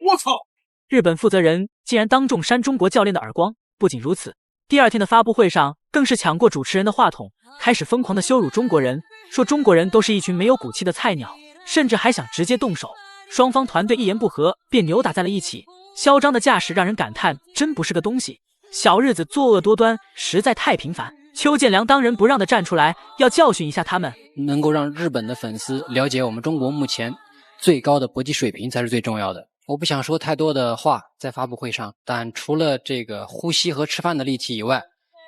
我操！日本负责人竟然当众扇中国教练的耳光。不仅如此，第二天的发布会上更是抢过主持人的话筒，开始疯狂的羞辱中国人，说中国人都是一群没有骨气的菜鸟，甚至还想直接动手。双方团队一言不合便扭打在了一起，嚣张的架势让人感叹真不是个东西。小日子作恶多端，实在太频繁。邱建良当仁不让的站出来，要教训一下他们，能够让日本的粉丝了解我们中国目前最高的搏击水平才是最重要的。我不想说太多的话在发布会上，但除了这个呼吸和吃饭的力气以外，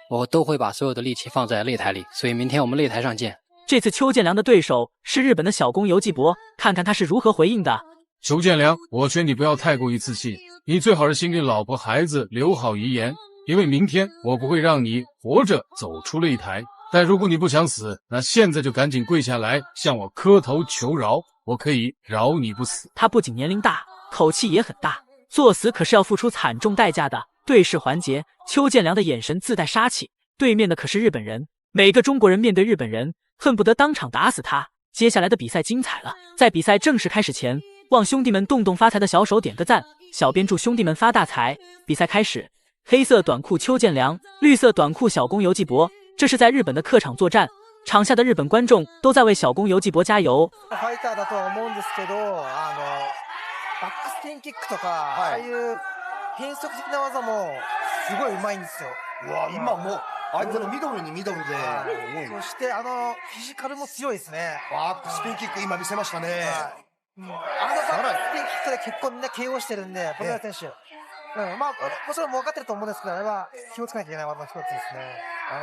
我都会把所有的力气放在擂台里，所以明天我们擂台上见。这次邱建良的对手是日本的小宫游纪博，看看他是如何回应的。邱建良，我劝你不要太过于自信，你最好是先给老婆孩子留好遗言，因为明天我不会让你活着走出擂台。但如果你不想死，那现在就赶紧跪下来向我磕头求饶，我可以饶你不死。他不仅年龄大，口气也很大，作死可是要付出惨重代价的。对视环节，邱建良的眼神自带杀气，对面的可是日本人，每个中国人面对日本人恨不得当场打死他。接下来的比赛精彩了，在比赛正式开始前，望兄弟们动动发财的小手点个赞，小编祝兄弟们发大财。比赛开始，黑色短裤邱建良，绿色短裤小宫游纪博，这是在日本的客场作战，场下的日本观众都在为小宫游纪博加油。ファイターだとは思うんですけど、バックスピンキックとか、ああいう変則的な技もすごい上手いんですよ。うわ、今もう相手のミドルにミドルで、そしてフィジカルも強いですね。バックスピンキック今見せましたね。バックスピンキックで結構みんな KO してるんで、富田選手。まあもちろん分かってると思うんですけど、あれは気をつけなきゃいけない技の一つですね。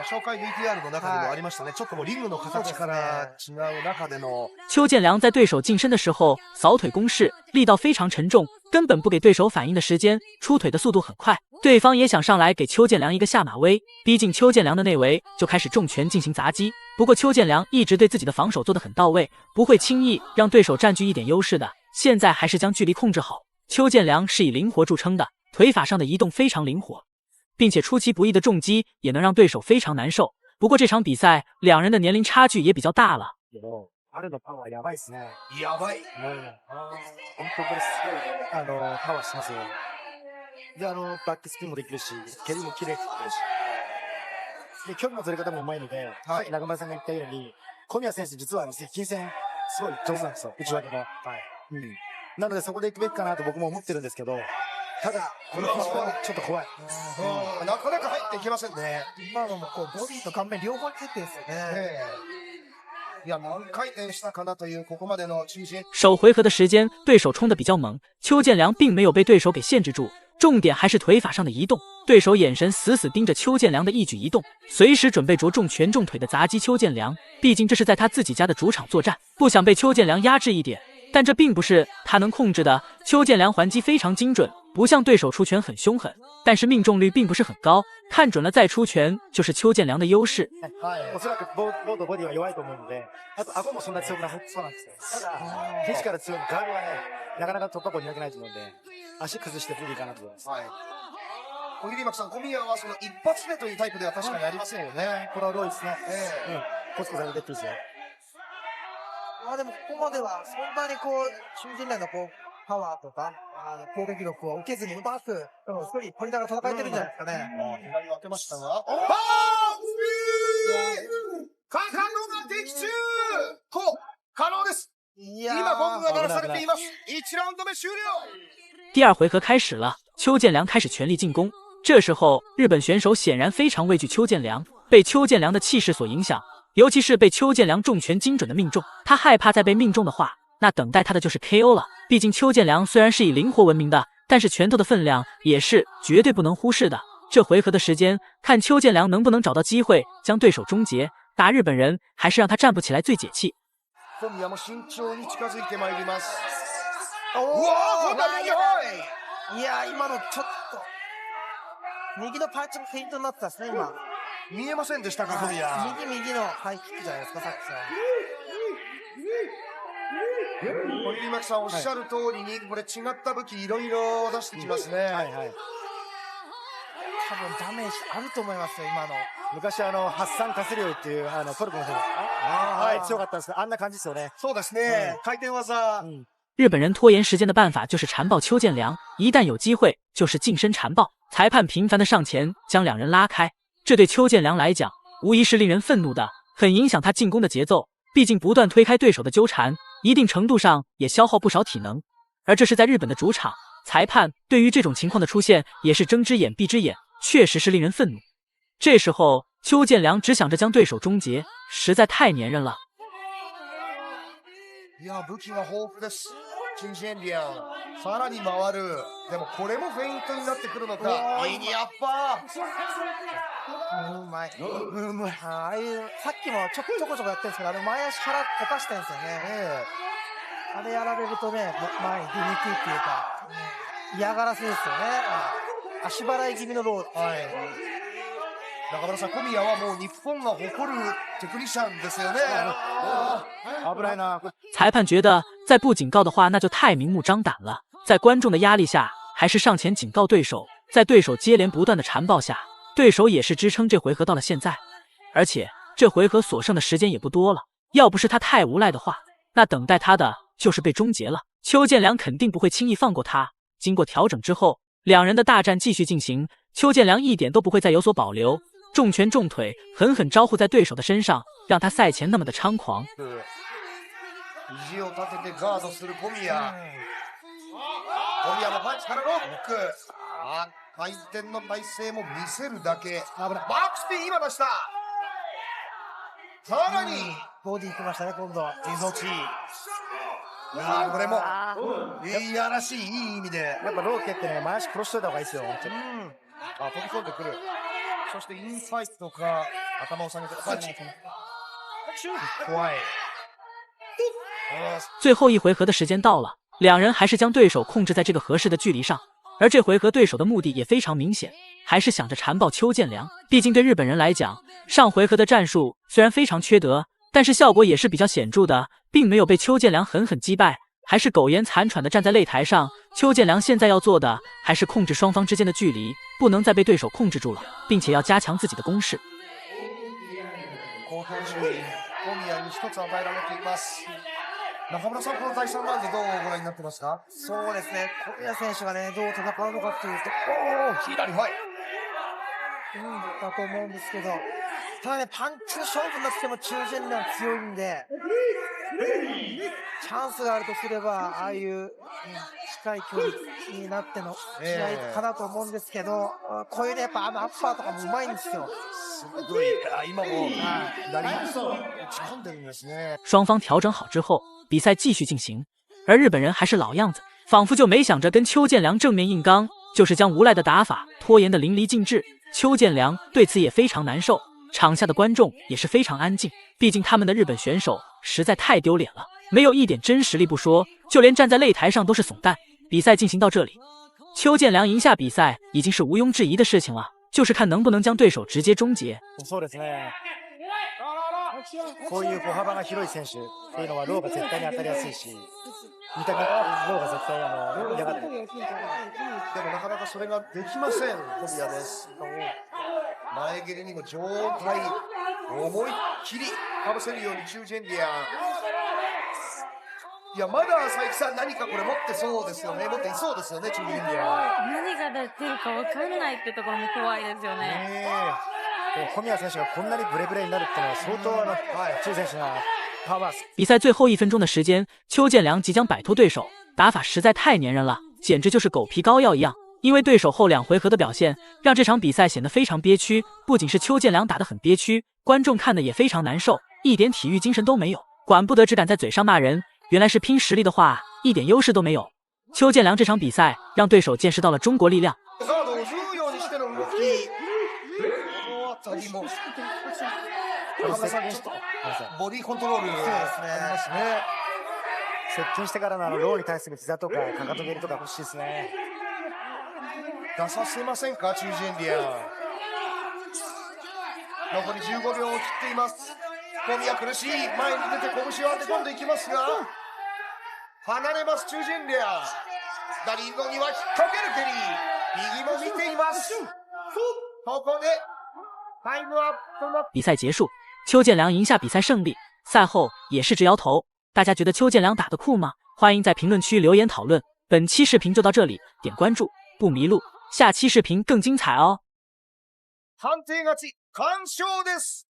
紹介 VTR の中でもありましたね、ちょっともうリングの形から違う中での。邱建良在对手近身的时候扫腿攻势，力道非常沉重，根本不给对手反应的时间，出腿的速度很快。对方也想上来给邱建良一个下马威，逼近邱建良的内围，就开始重拳进行砸击。不过邱建良一直对自己的防守做得很到位，不会轻易让对手占据一点优势的。现在还是将距离控制好。邱建良是以灵活著称的，腿法上的移动非常灵活，并且出其不意的重击也能让对手非常难受。不过这场比赛两人的年龄差距也比较大了。彼のパワーやばいですね。やばい。本当これすごいパワーしてますよ。でバックスピンもできるし、蹴りも綺麗にできるし。で距離の取り方もうまいので、さっき中村さんが言ったように、小宮選手実は接近戦すごい上手なんですよ。内訳が。なのでそこで行くべきかなと僕も思ってるんですけど。ただこのフィジカルちょっと怖い。なかなか入っていけませんね。今のもこうボディと顔面両方に入ってるんですよね。いや、何回転したかなというここまでの中心。首回合的时间，对手冲得比较猛，邱建良并没有被对手给限制住，重点还是腿法上的移动。对手眼神死死盯着邱建良的一举一动，随时准备着重拳重腿的砸击邱建良。毕竟这是在他自己家的主场作战，不想被邱建良压制一点。但这并不是他能控制的。邱建良还击非常精准，不像对手出拳很凶狠，但是命中率并不是很高，看准了再出拳就是邱建良的优势。おそらくボディは弱いと思うので、あと顎もそんな強くなさそうなんですよ。ただフィジカル強いガードはね、なかなか突破口に開けないと思うので、足崩して不利かなと思います。小桐巻さん、小宮はその一発目というタイプでは確かにありませんよね。これは多いですね。コツコツ上げてっていいですよ。まあでもここまではそんなにこう中陣内のこうパワーとか攻撃力を受けずにうまく一人取りながら戦えてるんじゃないですかね。左を当てましたが、かかのが的中と可能です。今ゴングが鳴らされています。1ラウンド目終了。第二回合开始了，邱建良开始全力进攻。这时候日本选手显然非常畏惧邱建良，被邱建良的气势所影响，尤其是被邱建良重拳精准的命中，他害怕再被命中的话，那等待他的就是 KO 了。毕竟邱建良虽然是以灵活闻名的，但是拳头的分量也是绝对不能忽视的。这回合的时间，看邱建良能不能找到机会将对手终结。打日本人还是让他站不起来最解气。小宮も慎重に近づいてまいります。うわー、右はいや今のちょっと右のパンチもフェイントになってたですね。今見えませんでしたか、小宮。右のハイキックじゃないですか、さっきさ。小桐巻さんおっしゃる通りに、これ違った武器いろいろ出してきますね。多分ダメージあると思いますよ、今の。昔発散カスリオイっていうトルコの人強かったんですけど、あんな感じですよね。そうですね、回転技、日本人拖延时间的办法就是缠抱邱建良，一旦有机会就是近身缠抱。裁判频繁的上前将两人拉开，这对邱建良来讲无疑是令人愤怒的，很影响他进攻的节奏。毕竟不断推开对手的纠缠，一定程度上也消耗不少体能。而这是在日本的主场，裁判对于这种情况的出现也是睁只眼闭只眼，确实是令人愤怒。这时候邱建良只想着将对手终结，实在太粘人了。いや、武器が豊富です。チンシェンリアン。さらに回る。でもこれもフェイントになってくるのか。右アッパー。うまい。ああいうさっきもちょこちょこやってるんですけど、前足から起こしてるんですよね。あれやられるとね、前に出にくいっていうか、嫌がらせですよね。足払い気味のロー。はい。中村さん、小宮はもう日本が誇るテクニシャンですよね。危ないな。裁判觉得再不警告的话，那就太明目张胆了。在观众的压力下，还是上前警告对手。在对手接连不断的缠抱下，对手也是支撑这回合到了现在。而且这回合所剩的时间也不多了，要不是他太无赖的话，那等待他的就是被终结了。邱建良肯定不会轻易放过他。经过调整之后，两人的大战继续进行。邱建良一点都不会再有所保留。重拳重腿狠狠招呼在对手的身上，让他赛前那么的猖狂。肘を立ててガードする小宮。小宮のパンチからロック。回転の体勢も見せるだけ。バックスピン今出した。さらにボディ行きましたね、今度は。溝地。これもいやらしい、いい意味で。やっぱロー蹴ってね、前足殺しといた方がいいですよ。飛び込んでくる。そしてインサイドか頭を下げてパンチ。怖い。最后一回合的时间到了，两人还是将对手控制在这个合适的距离上。而这回合对手的目的也非常明显，还是想着缠抱邱建良。毕竟对日本人来讲，上回合的战术虽然非常缺德，但是效果也是比较显著的，并没有被邱建良狠狠击败，还是苟延残喘的站在擂台上。邱建良现在要做的还是控制双方之间的距离，不能再被对手控制住了，并且要加强自己的攻势。後半中に小宮に一つ与えられています。中村さん、この第3ラウンドどうご覧になってますか？そうですね、小宮選手がね、どう戦うのかっていうと、左、はい。だと思うんですけど、ただね、パンチの勝負になっても中堅が強いんで、チャンスがあるとすれば、ああいう近い距離になっての試合かなと思うんですけど、こういうね、やっぱアッパーとかもうまいんですよ。鋭い。今も左打ち込んでるんですね。双方调整好之后，比赛继续进行，而日本人还是老样子，仿佛就没想着跟邱建良正面硬刚，就是将无赖的打法拖延得淋漓尽致。邱建良对此也非常难受，场下的观众也是非常安静，毕竟他们的日本选手实在太丢脸了，没有一点真实力不说，就连站在擂台上都是怂蛋。比赛进行到这里，邱建良赢下比赛已经是毋庸置疑的事情了，就是看能不能将对手直接终結。そうですね。こういう歩幅が広い選手っていうのはローが絶対に当たりやすいし、見た目ローが絶対嫌がってる。でもなかなかそれができません、小宮です。前蹴りにも上体思いっきりかぶせるようにチュージェンリアン。いや、まだ佐伯さん何かこれ持ってそうですよね。持っていそうですよね、チュージェンリアン。何が出るか分かんないってところも怖いですよね。小宮選手がこんなにブレブレになるっていうのは相当チュー選手がパワー。比赛最后1分钟的时间，邱建良即将摆脱对手，打法实在太粘人了，简直就是狗皮膏药一样。因为对手后2回合的表现，让这场比赛显得非常憋屈。不仅是邱建良打得很憋屈，观众看的也非常难受，一点体育精神都没有，管不得只敢在嘴上骂人。原来是拼实力的话，一点優勢都没有。邱建良这场比赛让对手见识到了中国力量。ボディコントロール。そうですね。接近してからのローに対する膝とかかかと蹴りとか欲しいですね。出させませんか、チュージェンリアン。残り15秒を切っています。小宮苦しい。前に出て拳を当て込んでいきますが、離れます、チュージェンリアン。左のには引っ掛ける蹴り。右も見ています。ここでタイムアップの比赛结束，邱建良赢下比赛胜利。赛后也是直摇头。大家觉得邱建良打得酷吗？欢迎在评论区留言讨论。本期视频就到这里，点关注不迷路，下期视频更精彩哦。判定勝ち完勝です。